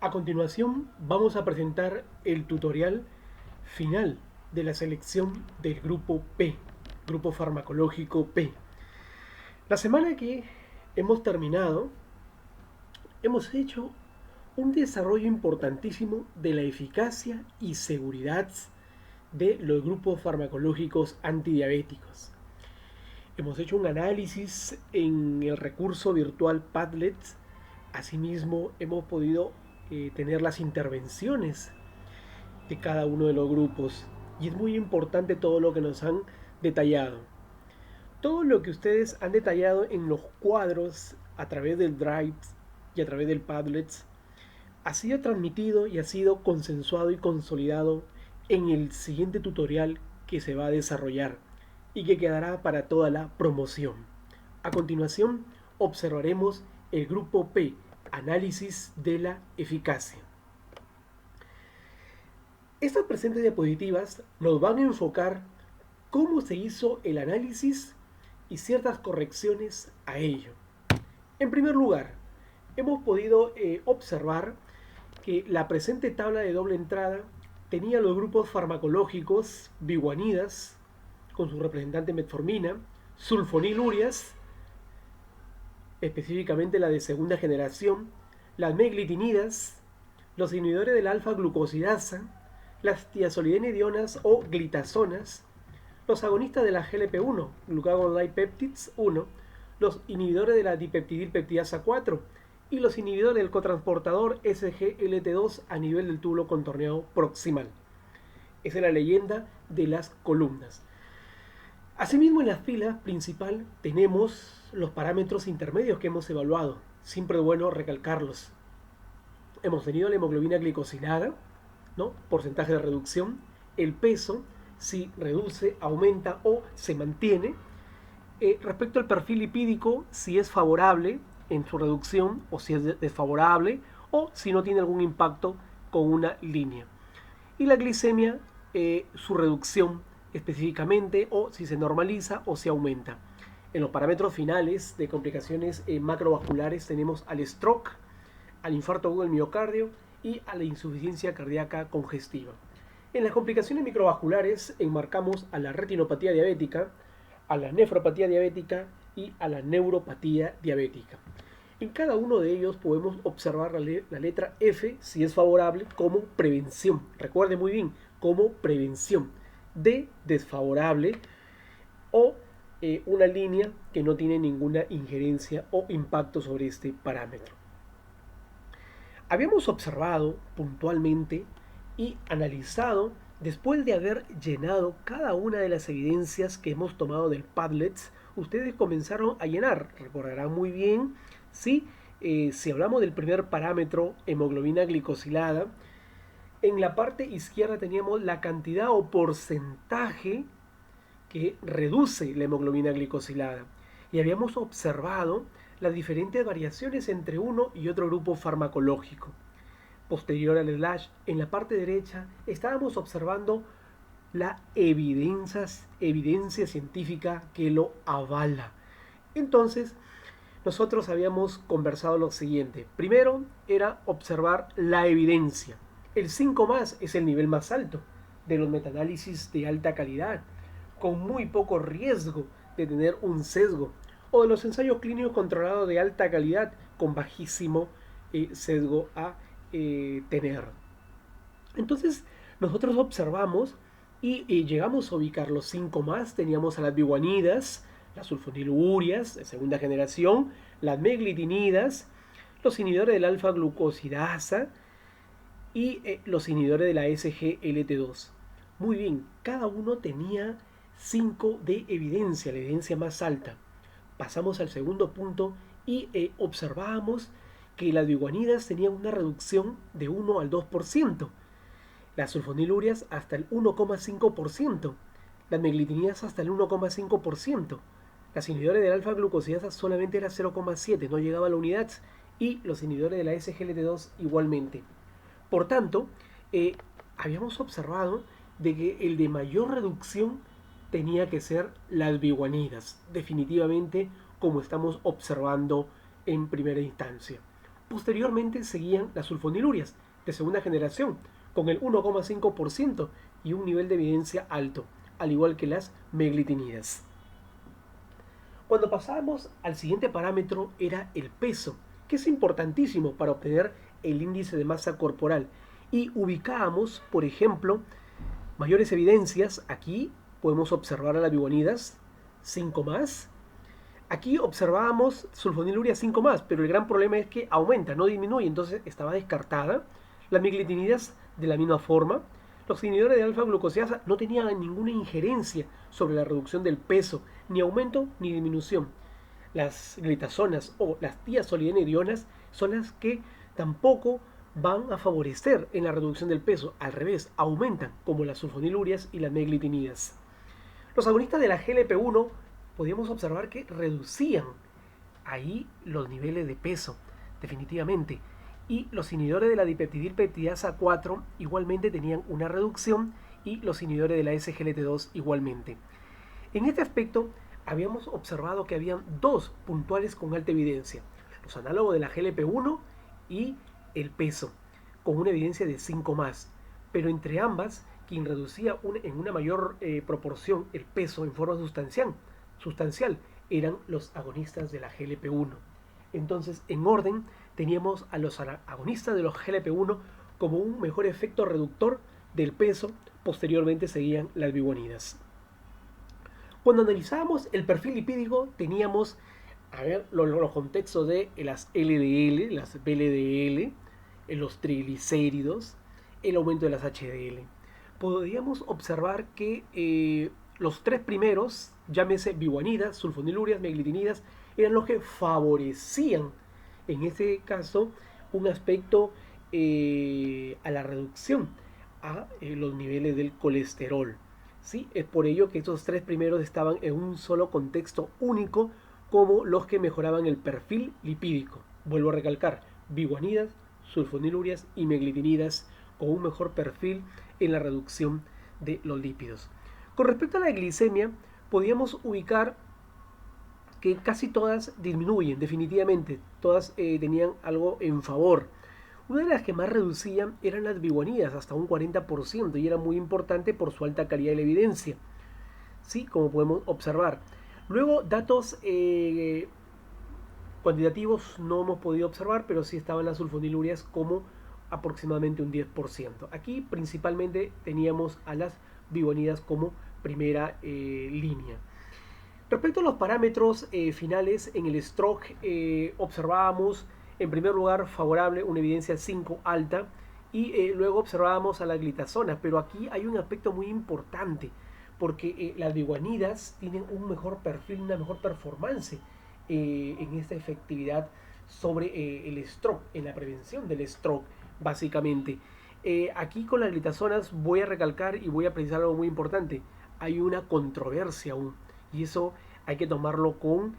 A continuación vamos a presentar el tutorial final de la selección del grupo P, grupo farmacológico P. La semana que hemos terminado, hemos hecho un desarrollo importantísimo de la eficacia y seguridad de los grupos farmacológicos antidiabéticos. Hemos hecho un análisis en el recurso virtual Padlet. Asimismo, hemos podido tener las intervenciones de cada uno de los grupos. Y es muy importante todo lo que nos han detallado. Todo lo que ustedes han detallado en los cuadros a través del Drive y a través del Padlet ha sido transmitido y ha sido consensuado y consolidado en el siguiente tutorial que se va a desarrollar y que quedará para toda la promoción. A continuación, observaremos el grupo P, análisis de la eficacia. Estas presentes diapositivas nos van a enfocar cómo se hizo el análisis y ciertas correcciones a ello. En primer lugar, hemos podido observar que la presente tabla de doble entrada tenía los grupos farmacológicos biguanidas con su representante metformina, sulfonilurias, específicamente la de segunda generación, las meglitinidas, los inhibidores de la alfa-glucosidasa, las tiazolidinedionas o glitazonas, los agonistas de la GLP-1, glucagon lipeptides 1, los inhibidores de la dipeptidilpeptidasa 4 y los inhibidores del cotransportador SGLT2 a nivel del túbulo contorneado proximal. Esa es la leyenda de las columnas. Asimismo, en la fila principal tenemos los parámetros intermedios que hemos evaluado. Siempre es bueno recalcarlos. Hemos tenido la hemoglobina glicosilada, ¿no? Porcentaje de reducción, el peso, si reduce, aumenta o se mantiene. Respecto al perfil lipídico, si es favorable en su reducción o si es desfavorable o si no tiene algún impacto con una línea. Y la glicemia, su reducción específicamente o si se normaliza o se aumenta. En los parámetros finales de complicaciones macrovasculares tenemos al stroke, al infarto agudo del miocardio y a la insuficiencia cardíaca congestiva. En las complicaciones microvasculares enmarcamos a la retinopatía diabética, a la nefropatía diabética y a la neuropatía diabética. En cada uno de ellos podemos observar la letra F, si es favorable, como prevención. Recuerde muy bien, como prevención. D, desfavorable, o una línea que no tiene ninguna injerencia o impacto sobre este parámetro. Habíamos observado puntualmente y analizado, después de haber llenado cada una de las evidencias que hemos tomado del Padlet, ustedes comenzaron a llenar. Recordarán muy bien, ¿sí? Si hablamos del primer parámetro, hemoglobina glicosilada, en la parte izquierda teníamos la cantidad o porcentaje que reduce la hemoglobina glicosilada. Y habíamos observado las diferentes variaciones entre uno y otro grupo farmacológico. Posterior al slash, en la parte derecha, estábamos observando la evidencia científica que lo avala. Entonces, nosotros habíamos conversado lo siguiente. Primero era observar la evidencia. El 5+ es el nivel más alto de los metaanálisis de alta calidad, con muy poco riesgo de tener un sesgo, o de los ensayos clínicos controlados de alta calidad con bajísimo sesgo a tener. Entonces nosotros observamos y llegamos a ubicar los 5+, teníamos a las biguanidas, las sulfonilurias de segunda generación, las meglitinidas, los inhibidores del alfa-glucosidasa y los inhibidores de la SGLT2. Muy bien, cada uno tenía 5 de evidencia, la evidencia más alta. Pasamos al segundo punto y observábamos que las biguanidas tenían una reducción de 1 al 2%, las sulfonilurias hasta el 1,5%, las meglitinidas hasta el 1,5%, las inhibidores del alfa-glucosidasa solamente era 0,7, no llegaba a la unidad, y los inhibidores de la SGLT2 igualmente. Por tanto, habíamos observado de que el de mayor reducción tenía que ser las biguanidas, definitivamente, como estamos observando en primera instancia. Posteriormente seguían las sulfonilurias de segunda generación, con el 1,5% y un nivel de evidencia alto, al igual que las meglitinidas. Cuando pasábamos al siguiente parámetro era el peso, que es importantísimo para obtener el índice de masa corporal. Y ubicábamos, por ejemplo, mayores evidencias. Aquí podemos observar a las biguanidas 5 más. Aquí observábamos sulfoniluria 5 más, pero el gran problema es que aumenta, no disminuye, entonces estaba descartada. Las miglitinidas de la misma forma. Los inhibidores de alfa-glucosidasa no tenían ninguna injerencia sobre la reducción del peso, ni aumento ni disminución. Las glitazonas o las tiazolidinedionas son las que tampoco van a favorecer en la reducción del peso, al revés, aumentan, como las sulfonilurias y las meglitinidas. Los agonistas de la GLP-1 podíamos observar que reducían ahí los niveles de peso, definitivamente. Y los inhibidores de la dipeptidilpeptidasa 4 igualmente tenían una reducción, y los inhibidores de la SGLT2 igualmente. En este aspecto habíamos observado que habían dos puntuales con alta evidencia: los análogos de la GLP-1 y el peso, con una evidencia de 5 más. Pero entre ambas, quien reducía en una mayor proporción el peso en forma sustancial eran los agonistas de la GLP-1. Entonces, en orden, teníamos a los agonistas de los GLP-1 como un mejor efecto reductor del peso. Posteriormente seguían las biguanidas. Cuando analizábamos el perfil lipídico, teníamos los contextos de las LDL, las VLDL, los triglicéridos, el aumento de las HDL. Podríamos observar que los tres primeros, llámese biguanidas, sulfonilurias, meglitinidas, eran los que favorecían, en este caso, un aspecto a la reducción a los niveles del colesterol. ¿Sí? Es por ello que estos tres primeros estaban en un solo contexto único como los que mejoraban el perfil lipídico. Vuelvo a recalcar: biguanidas, sulfonilurias y meglitinidas con un mejor perfil en la reducción de los lípidos. Con respecto a la glicemia, podíamos ubicar que casi todas disminuyen, definitivamente, todas tenían algo en favor. Una de las que más reducían eran las biguanidas, hasta un 40%, y era muy importante por su alta calidad de la evidencia, ¿sí? Como podemos observar. Luego, datos cuantitativos no hemos podido observar, pero sí estaban las sulfonilurias como aproximadamente un 10%. Aquí principalmente teníamos a las biguanidas como primera línea. Respecto a los parámetros finales en el stroke, observábamos en primer lugar favorable, una evidencia 5 alta, y luego observábamos a las glitazonas. Pero aquí hay un aspecto muy importante, porque las biguanidas tienen un mejor perfil, una mejor performance en esta efectividad sobre el stroke, en la prevención del stroke, básicamente. Aquí con las glitazonas voy a recalcar y voy a precisar algo muy importante: hay una controversia aún, y eso hay que tomarlo con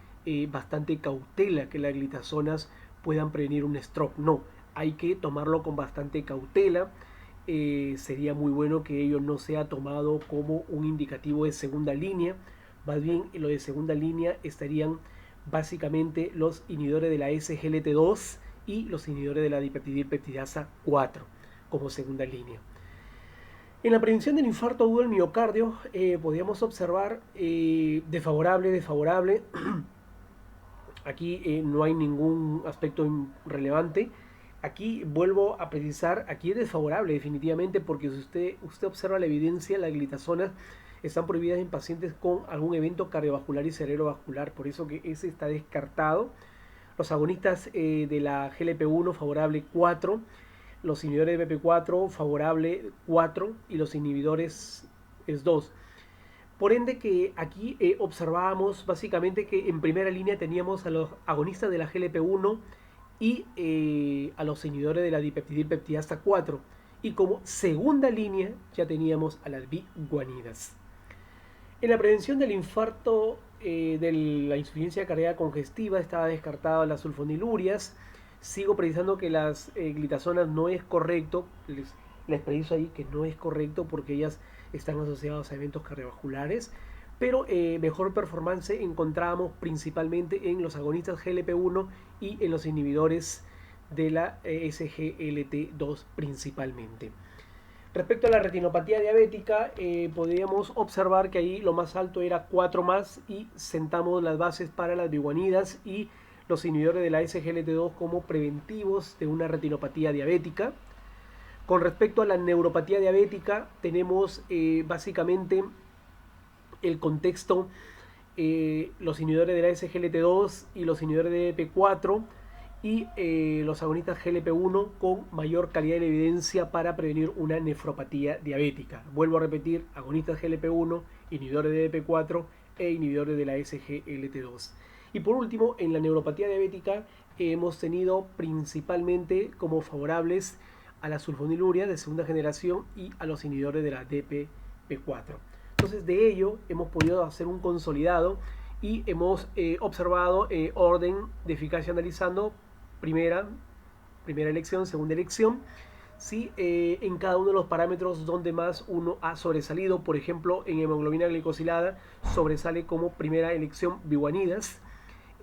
bastante cautela, que las glitazonas puedan prevenir un stroke. No, hay que tomarlo con bastante cautela. Sería muy bueno que ello no sea tomado como un indicativo de segunda línea. Más bien, lo de segunda línea estarían básicamente los inhibidores de la SGLT2 y los inhibidores de la dipeptidilpeptidasa 4 como segunda línea. En la prevención del infarto agudo del miocardio podíamos observar desfavorable. Aquí no hay ningún aspecto relevante. Aquí vuelvo a precisar, aquí es desfavorable definitivamente, porque si usted observa la evidencia, las glitazonas están prohibidas en pacientes con algún evento cardiovascular y cerebrovascular, por eso que ese está descartado. Los agonistas de la GLP-1 favorable 4, los inhibidores de BP4 favorable 4 y los inhibidores es 2. Por ende que aquí observábamos básicamente que en primera línea teníamos a los agonistas de la GLP-1 y a los inhibidores de la dipeptidilpeptidasa 4. Y como segunda línea ya teníamos a las biguanidas. En la prevención del infarto de la insuficiencia cardíaca congestiva estaba descartado las sulfonilurias. Sigo precisando que las glitazonas no es correcto. Les preciso ahí que no es correcto porque ellas están asociadas a eventos cardiovasculares. Pero mejor performance encontramos principalmente en los agonistas GLP-1 y en los inhibidores de la SGLT2 principalmente. Respecto a la retinopatía diabética, podríamos observar que ahí lo más alto era 4 más y sentamos las bases para las biguanidas y los inhibidores de la SGLT2 como preventivos de una retinopatía diabética. Con respecto a la neuropatía diabética, tenemos básicamente el contexto, los inhibidores de la SGLT2 y los inhibidores de EP4 y los agonistas GLP-1 con mayor calidad de evidencia para prevenir una nefropatía diabética. Vuelvo a repetir, agonistas GLP-1, inhibidores de EP4 e inhibidores de la SGLT2. Y por último, en la neuropatía diabética hemos tenido principalmente como favorables a la sulfonilurea de segunda generación y a los inhibidores de la DPP4. Entonces de ello hemos podido hacer un consolidado y hemos observado orden de eficacia analizando primera elección, segunda elección, ¿sí? En cada uno de los parámetros donde más uno ha sobresalido. Por ejemplo, en hemoglobina glicosilada sobresale como primera elección biguanidas,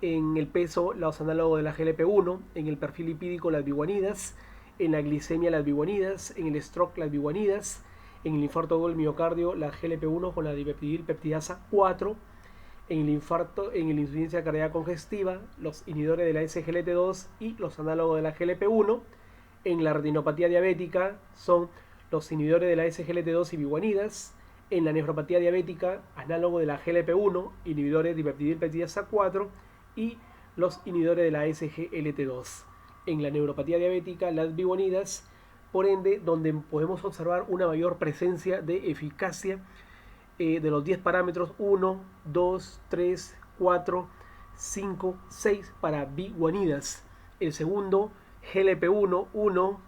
en el peso los análogos de la GLP-1, en el perfil lipídico las biguanidas, en la glicemia las biguanidas, en el stroke las biguanidas, en el infarto del miocardio la GLP-1 con la dipeptidilpeptidasa 4, en el infarto, en la insuficiencia cardíaca congestiva, los inhibidores de la SGLT2 y los análogos de la GLP-1. En la retinopatía diabética son los inhibidores de la SGLT2 y biguanidas. En la nefropatía diabética, análogo de la GLP-1, inhibidores de dipeptidilpeptidasa 4 y los inhibidores de la SGLT2. En la neuropatía diabética, las biguanidas, por ende, donde podemos observar una mayor presencia de eficacia de los 10 parámetros 1, 2, 3, 4, 5, 6 para biguanidas. El segundo, GLP-1, 1,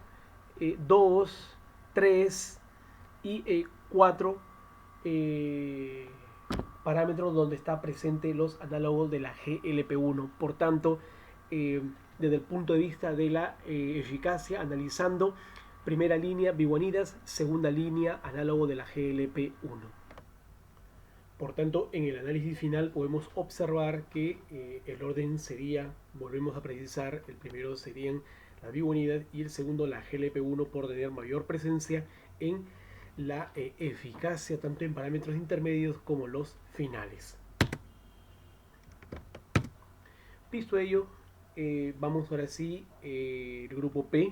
2, 3 y 4 parámetros donde está presente los análogos de la GLP-1. Por tanto, desde el punto de vista de la eficacia, analizando primera línea biguanidas, segunda línea análogo de la GLP-1. Por tanto, en el análisis final podemos observar que el orden sería, volvemos a precisar, el primero serían las biguanidas y el segundo la GLP-1 por tener mayor presencia en la eficacia tanto en parámetros intermedios como los finales. Visto ello, vamos ahora sí, el grupo P,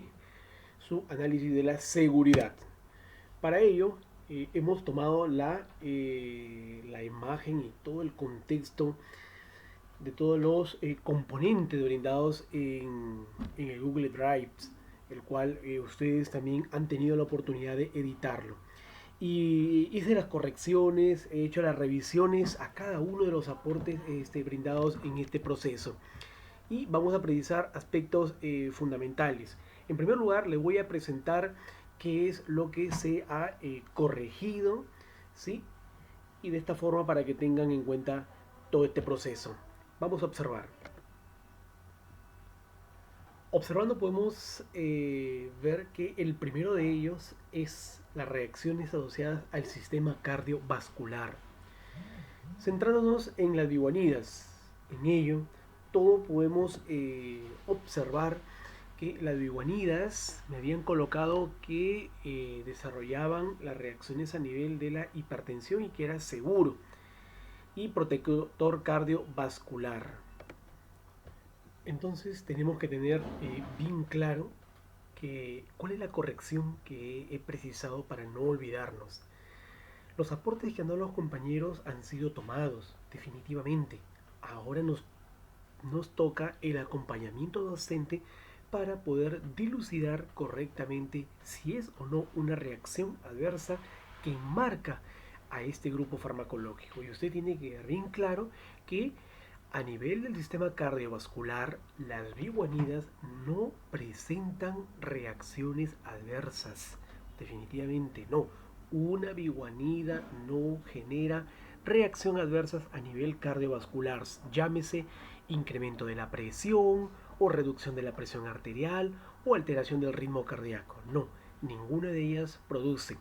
su análisis de la seguridad. Para ello, hemos tomado la imagen y todo el contexto de todos los componentes brindados en el Google Drive, el cual ustedes también han tenido la oportunidad de editarlo. Y hice las correcciones, he hecho las revisiones a cada uno de los aportes brindados en este proceso. Y vamos a precisar aspectos fundamentales. En primer lugar, les voy a presentar qué es lo que se ha corregido, ¿sí? Y de esta forma para que tengan en cuenta todo este proceso. Vamos a observar. Observando podemos ver que el primero de ellos es las reacciones asociadas al sistema cardiovascular. Centrándonos en las biguanidas, en ello, todo podemos observar que las biguanidas me habían colocado que desarrollaban las reacciones a nivel de la hipertensión y que era seguro y protector cardiovascular. Entonces tenemos que tener bien claro cuál es la corrección que he precisado para no olvidarnos. Los aportes que han dado los compañeros han sido tomados, definitivamente. Ahora nos toca el acompañamiento docente para poder dilucidar correctamente si es o no una reacción adversa que enmarca a este grupo farmacológico. Y usted tiene que ver bien claro que a nivel del sistema cardiovascular, las biguanidas no presentan reacciones adversas. Definitivamente no. Una biguanida no genera reacción adversas a nivel cardiovascular. Llámese incremento de la presión o reducción de la presión arterial o alteración del ritmo cardíaco. No, ninguna de ellas produce.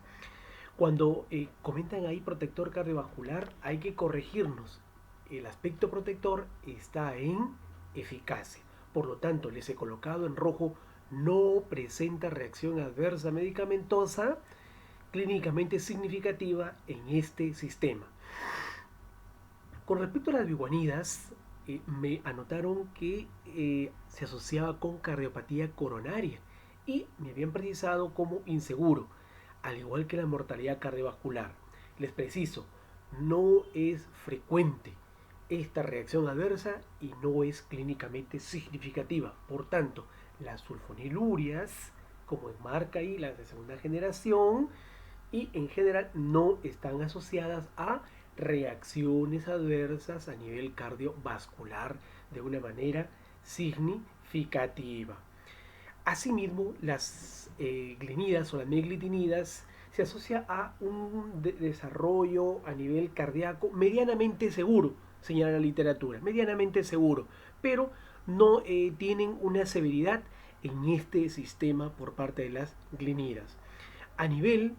Cuando comentan ahí protector cardiovascular, hay que corregirnos. El aspecto protector está en eficacia. Por lo tanto, les he colocado en rojo no presenta reacción adversa medicamentosa clínicamente significativa en este sistema. Con respecto a las biguanidas, me anotaron que se asociaba con cardiopatía coronaria y me habían precisado como inseguro, al igual que la mortalidad cardiovascular. Les preciso, no es frecuente esta reacción adversa y no es clínicamente significativa. Por tanto, las sulfonilurias, como enmarca ahí las de segunda generación, y en general no están asociadas a reacciones adversas a nivel cardiovascular de una manera significativa. Asimismo, las glinidas o las meglitinidas se asocia a un desarrollo a nivel cardíaco medianamente seguro, señala la literatura, medianamente seguro, pero no tienen una severidad en este sistema por parte de las glinidas. A nivel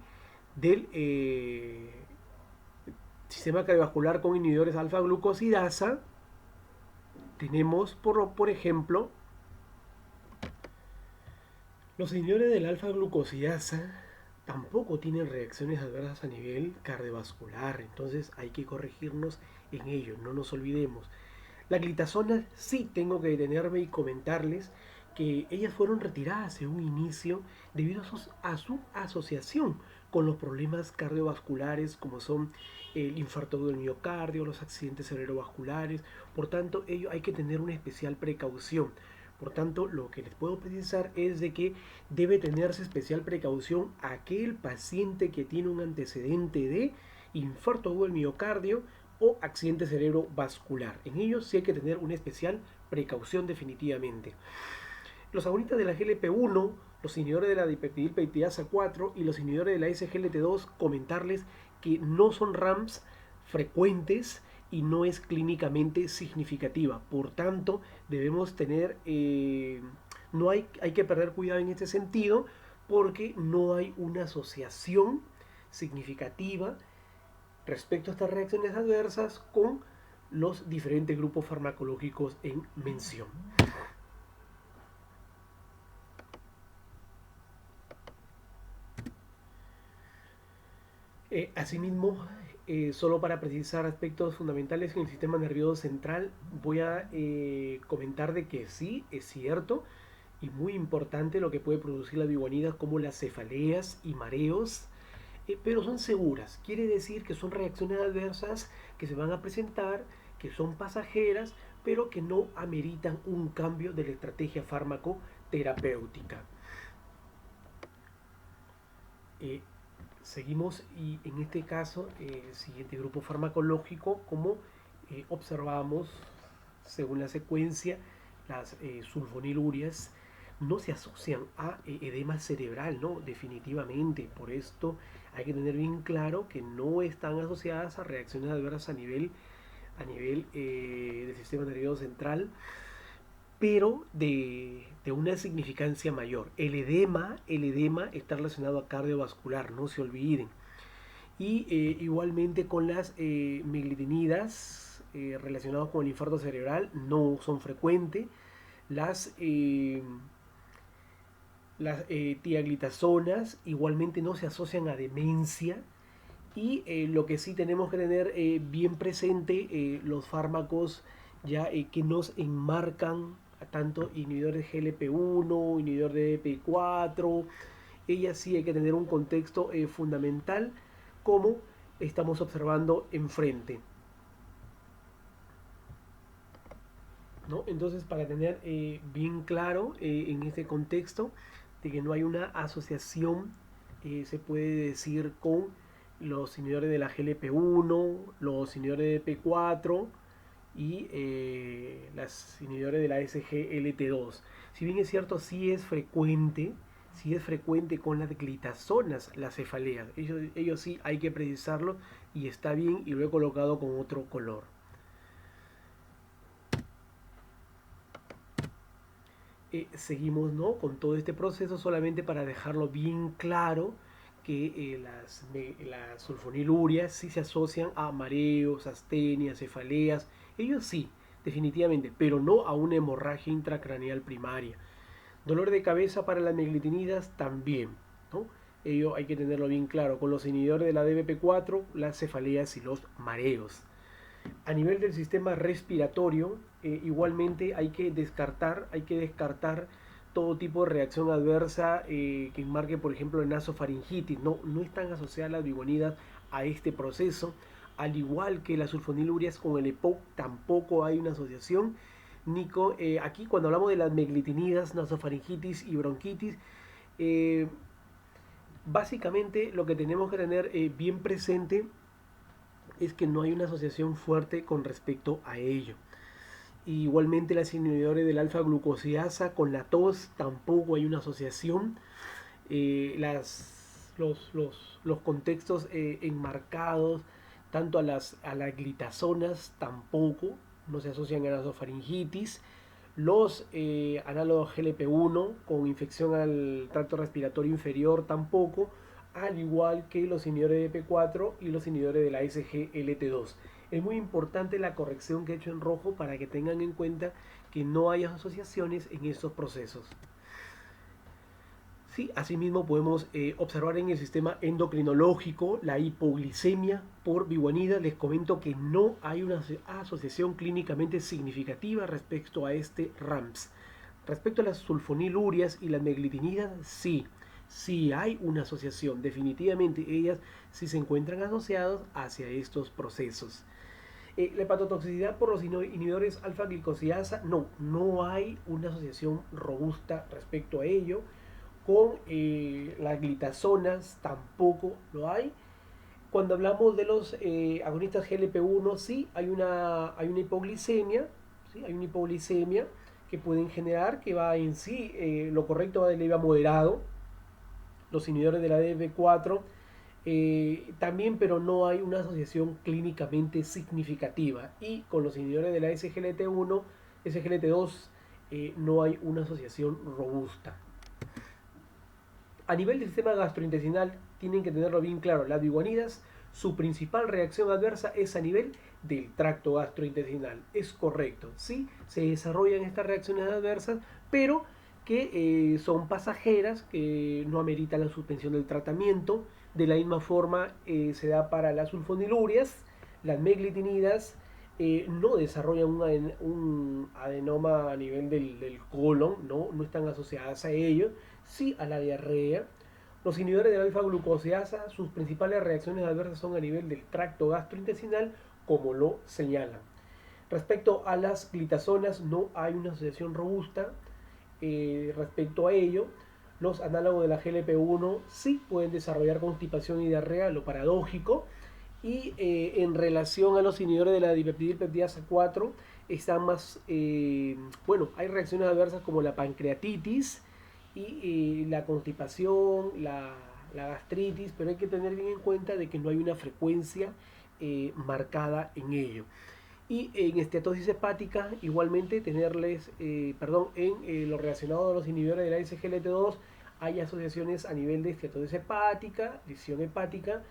del sistema cardiovascular con inhibidores alfa-glucosidasa, tenemos por ejemplo los inhibidores del alfa-glucosidasa tampoco tienen reacciones adversas a nivel cardiovascular, entonces hay que corregirnos en ello, no nos olvidemos. La glitazona sí tengo que detenerme y comentarles que ellas fueron retiradas en un inicio debido a su asociación con los problemas cardiovasculares como son el infarto del miocardio, los accidentes cerebrovasculares. Por tanto, ello hay que tener una especial precaución. Por tanto, lo que les puedo precisar es de que debe tenerse especial precaución aquel paciente que tiene un antecedente de infarto agudo del miocardio o accidente cerebrovascular. En ellos sí hay que tener una especial precaución definitivamente. Los agonitas de la GLP-1, los inhibidores de la dipeptidilpeptidasa 4 y los inhibidores de la SGLT2, comentarles que no son RAMs frecuentes y no es clínicamente significativa. Por tanto, debemos tener, no hay que perder cuidado en este sentido porque no hay una asociación significativa respecto a estas reacciones adversas con los diferentes grupos farmacológicos en mención. Asimismo, solo para precisar aspectos fundamentales en el sistema nervioso central, voy a comentar de que sí, es cierto, y muy importante lo que puede producir las biguanidas como las cefaleas y mareos, pero son seguras. Quiere decir que son reacciones adversas que se van a presentar, que son pasajeras, pero que no ameritan un cambio de la estrategia farmacoterapéutica. Eh, Seguimos y en este caso el siguiente grupo farmacológico, como observamos según la secuencia, las sulfonilurias no se asocian a edema cerebral, ¿no? Definitivamente. Por esto hay que tener bien claro que no están asociadas a reacciones adversas a nivel del sistema nervioso central, pero de una significancia mayor. El edema está relacionado a cardiovascular, no se olviden. Y igualmente con las meglitinidas relacionadas con el infarto cerebral no son frecuentes. Las tiaglitazonas igualmente no se asocian a demencia. Y lo que sí tenemos que tener bien presente, los fármacos ya que nos enmarcan tanto inhibidores de GLP-1, inhibidor de EP4, ellas sí hay que tener un contexto fundamental como estamos observando enfrente, ¿no? Entonces, para tener bien claro en este contexto de que no hay una asociación, se puede decir con los inhibidores de la GLP-1, los inhibidores de EP4 y las inhibidores de la SGLT2. Si bien es cierto, sí es frecuente con las glitazonas las cefaleas. Ellos sí hay que precisarlo y está bien y lo he colocado con otro color. Seguimos, ¿no?, con todo este proceso solamente para dejarlo bien claro que las sulfonilurias sí se asocian a mareos, astenias, cefaleas, ellos sí, definitivamente, pero no a una hemorragia intracraneal primaria. Dolor de cabeza para las meglitinidas también, ¿no? Ello hay que tenerlo bien claro. Con los inhibidores de la DPP4, las cefaleas y los mareos. A nivel del sistema respiratorio, igualmente hay que descartar todo tipo de reacción adversa que marque, por ejemplo, el nasofaringitis. No están asociadas las biguanidas a este proceso, al igual que las sulfonilurias con el EPOC tampoco hay una asociación. Nico, aquí cuando hablamos de las meglitinidas, nasofaringitis y bronquitis, eh, básicamente lo que tenemos que tener bien presente es que no hay una asociación fuerte con respecto a ello. Y igualmente las inhibidores del alfa glucosidasa con la tos tampoco hay una asociación. Los contextos enmarcados tanto a las glitazonas tampoco no se asocian a la nasofaringitis. Los análogos GLP-1 con infección al tracto respiratorio inferior tampoco, al igual que los inhibidores de P4 y los inhibidores de la SGLT2. Es muy importante la corrección que he hecho en rojo para que tengan en cuenta que no hay asociaciones en estos procesos. Sí, asimismo podemos observar en el sistema endocrinológico la hipoglicemia por biguanida. Les comento que no hay una asociación clínicamente significativa respecto a este RAMS. Respecto a las sulfonilurias y las meglitinidas, sí hay una asociación. Definitivamente ellas sí se encuentran asociadas hacia estos procesos. La hepatotoxicidad por los inhibidores alfa-glicosidasa, no hay una asociación robusta respecto a ello. Con las glitazonas tampoco lo hay. Cuando hablamos de los agonistas GLP-1, sí hay una hipoglicemia, ¿sí? Hay una hipoglicemia que pueden generar, que va en sí, lo correcto va de leve a moderado. Los inhibidores de la DB4 también, pero no hay una asociación clínicamente significativa. Y con los inhibidores de la SGLT1, SGLT2, no hay una asociación robusta. A nivel del sistema gastrointestinal, tienen que tenerlo bien claro, las biguanidas, su principal reacción adversa es a nivel del tracto gastrointestinal. Es correcto, sí, se desarrollan estas reacciones adversas, pero que son pasajeras, que no ameritan la suspensión del tratamiento. De la misma forma se da para las sulfonilurias, las meglitinidas, no desarrollan un adenoma a nivel del colon, no están asociadas a ello, sí a la diarrea. Los inhibidores de la alfa-glucosidasa, sus principales reacciones adversas son a nivel del tracto gastrointestinal, como lo señalan. Respecto a las glitazonas, no hay una asociación robusta respecto a ello. Los análogos de la GLP-1 sí pueden desarrollar constipación y diarrea, lo paradójico. Y en relación a los inhibidores de la dipeptidilpeptidasa 4, están más, bueno, hay reacciones adversas como la pancreatitis y la constipación, la gastritis, pero hay que tener bien en cuenta de que no hay una frecuencia marcada en ello. Y en esteatosis hepática, igualmente tenerles, en lo relacionado a los inhibidores de la SGLT2, hay asociaciones a nivel de esteatosis hepática, lesión hepática,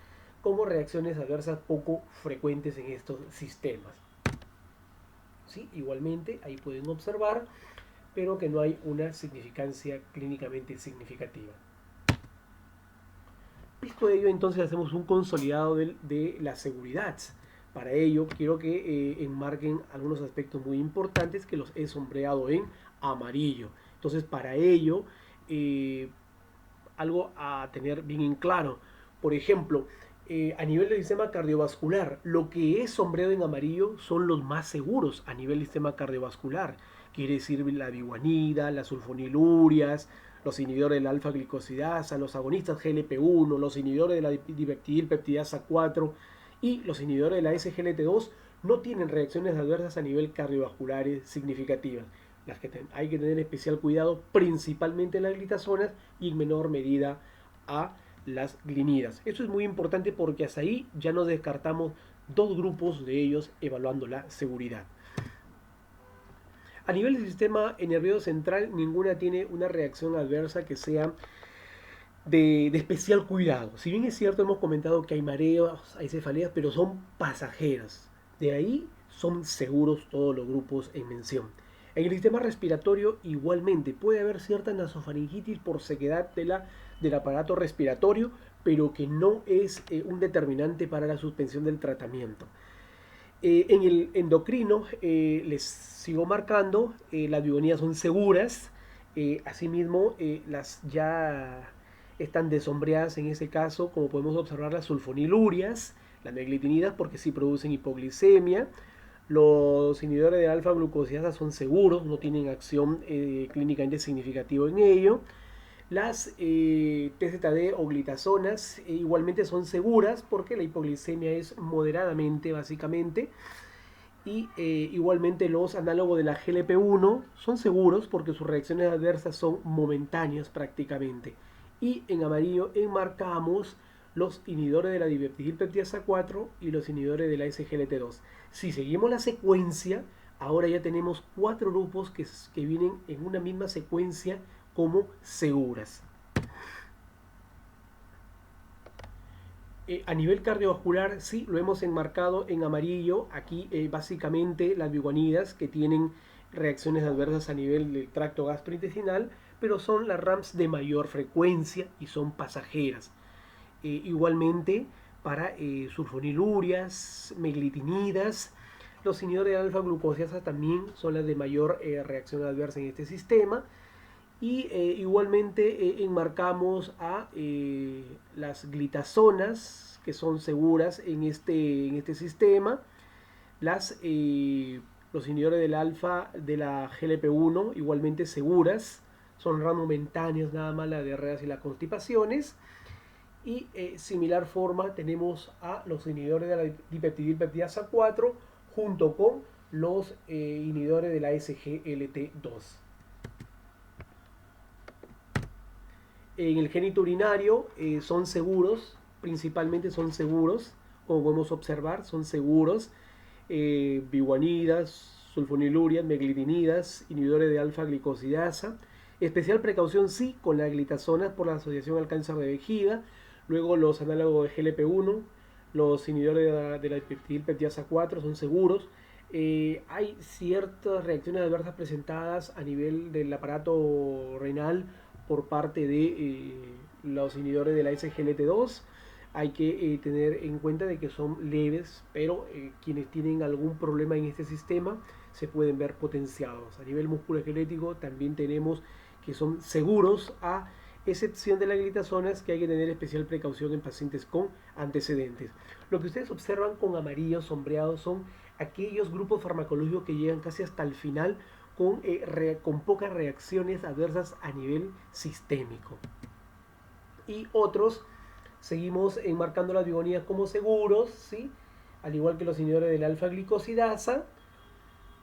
como reacciones adversas poco frecuentes en estos sistemas. ¿Sí? Igualmente, ahí pueden observar, pero que no hay una significancia clínicamente significativa. Visto ello, entonces hacemos un consolidado de la seguridad. Para ello, quiero que enmarquen algunos aspectos muy importantes que los he sombreado en amarillo. Entonces, para ello, algo a tener bien en claro. Por ejemplo, a nivel del sistema cardiovascular, lo que es sombreado en amarillo son los más seguros a nivel del sistema cardiovascular. Quiere decir la biguanida, las sulfonilurias, los inhibidores de la alfa-glicosidasa, los agonistas GLP-1, los inhibidores de la dipeptidilpeptidasa 4 y los inhibidores de la SGLT2 no tienen reacciones adversas a nivel cardiovasculares significativas. Las que hay que tener especial cuidado principalmente en las glitazonas y en menor medida a las glinidas. Esto es muy importante porque hasta ahí ya nos descartamos dos grupos de ellos evaluando la seguridad. A nivel del sistema nervioso central, ninguna tiene una reacción adversa que sea de especial cuidado. Si bien es cierto, hemos comentado que hay mareos, hay cefaleas, pero son pasajeras. De ahí son seguros todos los grupos en mención. En el sistema respiratorio igualmente puede haber cierta nasofaringitis por sequedad del aparato respiratorio, pero que no es un determinante para la suspensión del tratamiento. En el endocrino les sigo marcando, las bigonías son seguras, asimismo las ya están desombreadas en ese caso, como podemos observar las sulfonilurias, las meglitinidas porque sí producen hipoglicemia. Los inhibidores de alfa glucosidasa son seguros, no tienen acción clínicamente significativa en ello. Las TZD o glitazonas igualmente son seguras porque la hipoglicemia es moderadamente básicamente. Y igualmente los análogos de la GLP-1 son seguros porque sus reacciones adversas son momentáneas prácticamente. Y en amarillo enmarcamos los inhibidores de la dimetilpeptidasa 4 y los inhibidores de la SGLT2. Si seguimos la secuencia, ahora ya tenemos 4 grupos que vienen en una misma secuencia como seguras. A nivel cardiovascular, sí, lo hemos enmarcado en amarillo. Aquí básicamente las biguanidas que tienen reacciones adversas a nivel del tracto gastrointestinal, pero son las RAMs de mayor frecuencia y son pasajeras. Igualmente para sulfonilurias, meglitinidas, los inhibidores de alfa glucosiasa también son las de mayor reacción adversa en este sistema. Y igualmente enmarcamos a las glitazonas, que son seguras en este sistema. Los inhibidores del alfa de la GLP-1, igualmente seguras. Son momentáneas nada más las diarreas y las constipaciones. Y similar forma tenemos a los inhibidores de la dipeptidilpeptidasa 4 junto con los inhibidores de la SGLT2. En el génito urinario son seguros, principalmente son seguros, como podemos observar, son seguros. Biguanidas, sulfonilurias, meglitinidas, inhibidores de alfa-glicosidasa. Especial precaución sí con las glitazonas por la asociación al cáncer de vejiga. Luego los análogos de GLP-1, los inhibidores de la dimetilpeptidasa 4 son seguros. Hay ciertas reacciones adversas presentadas a nivel del aparato renal por parte de los inhibidores de la SGLT2. Hay que tener en cuenta de que son leves, pero quienes tienen algún problema en este sistema se pueden ver potenciados. A nivel musculoesquelético también tenemos que son seguros, a excepción de las glitazonas, que hay que tener especial precaución en pacientes con antecedentes. Lo que ustedes observan con amarillo sombreado son aquellos grupos farmacológicos que llegan casi hasta el final con pocas reacciones adversas a nivel sistémico. Y otros seguimos enmarcando las bigonías como seguros, ¿sí? Al igual que los inhibidores de la alfa-glicosidasa.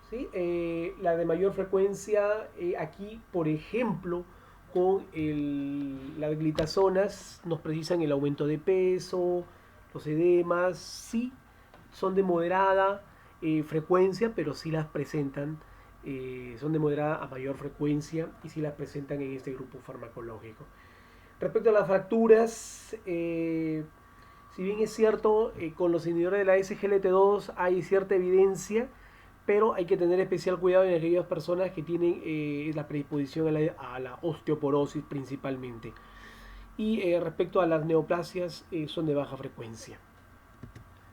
¿Sí? La de mayor frecuencia aquí, por ejemplo, con las glitazonas nos precisan el aumento de peso, los edemas, sí, son de moderada frecuencia, pero sí las presentan, son de moderada a mayor frecuencia y sí las presentan en este grupo farmacológico. Respecto a las fracturas, si bien es cierto, con los inhibidores de la SGLT2 hay cierta evidencia, pero hay que tener especial cuidado en aquellas personas que tienen la predisposición a la osteoporosis principalmente. Y respecto a las neoplasias, son de baja frecuencia.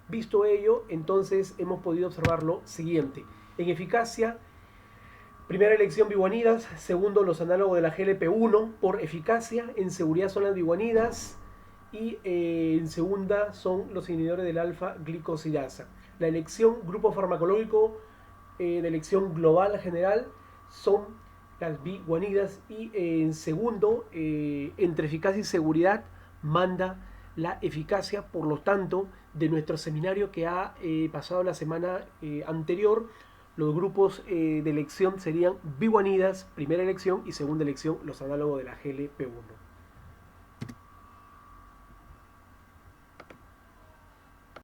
Visto ello, entonces hemos podido observar lo siguiente. En eficacia, primera elección biguanidas, segundo los análogos de la GLP-1 por eficacia, en seguridad son las biguanidas y en segunda son los inhibidores del alfa-glicosidasa. La elección grupo farmacológico de elección global general son las biguanidas y en segundo, entre eficacia y seguridad, manda la eficacia. Por lo tanto, de nuestro seminario que ha pasado la semana anterior, los grupos de elección serían biguanidas, primera elección, y segunda elección, los análogos de la GLP-1.